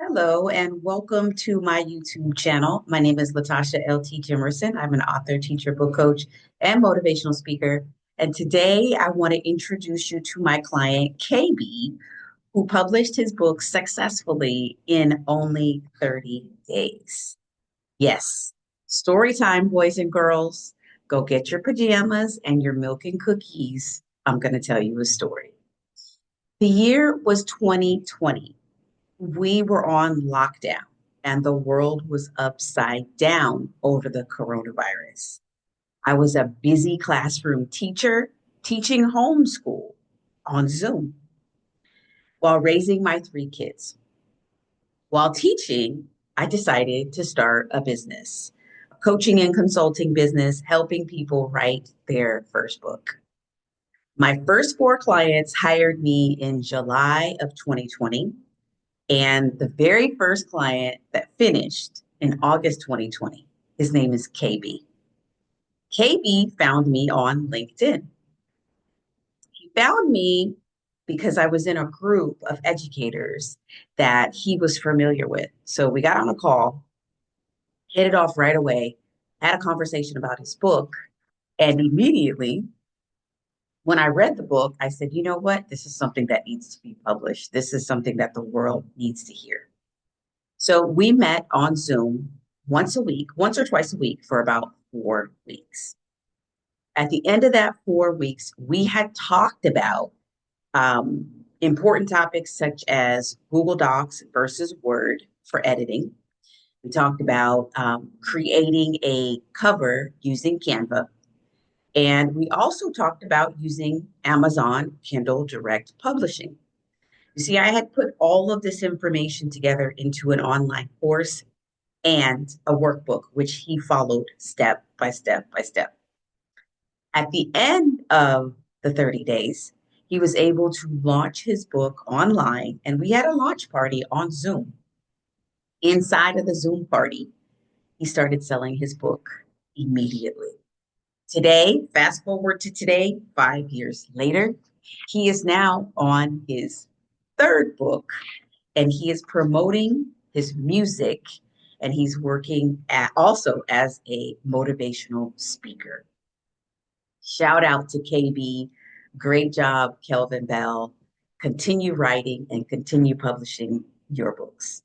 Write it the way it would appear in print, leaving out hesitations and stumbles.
Hello and welcome to my YouTube channel. My name is Latasha L.T. Jimerson. I'm an author, teacher, book coach, and motivational speaker. And today I want to introduce you to my client, KB, who published his book successfully in only 30 days. Yes, story time, boys and girls. Go get your pajamas and your milk and cookies. I'm going to tell you a story. The year was 2020. We were on lockdown and the world was upside down over the coronavirus. I was a busy classroom teacher teaching homeschool on Zoom while raising my three kids. While teaching, I decided to start a business, a coaching and consulting business, helping people write their first book. My first four clients hired me in July of 2020. And the very first client that finished in August 2020, his name is KB. KB found me on LinkedIn. He found me because I was in a group of educators that he was familiar with. So we got on a call, hit it off right away, had a conversation about his book, and immediately when I read the book, I said, you know what? This is something that needs to be published. This is something that the world needs to hear. So we met on Zoom once a week, once or twice a week for about 4 weeks. At the end of that 4 weeks, we had talked about important topics such as Google Docs versus Word for editing. We talked about creating a cover using Canva. And we also talked about using Amazon Kindle Direct Publishing. You see, I had put all of this information together into an online course and a workbook, which he followed step by step by step. At the end of the 30 days, he was able to launch his book online, and we had a launch party on Zoom. Inside of the Zoom party, he started selling his book immediately. Today, fast forward to today, 5 years later, he is now on his third book and he is promoting his music and he's working also as a motivational speaker. Shout out to KB. Great job, Kelvin Bell. Continue writing and continue publishing your books.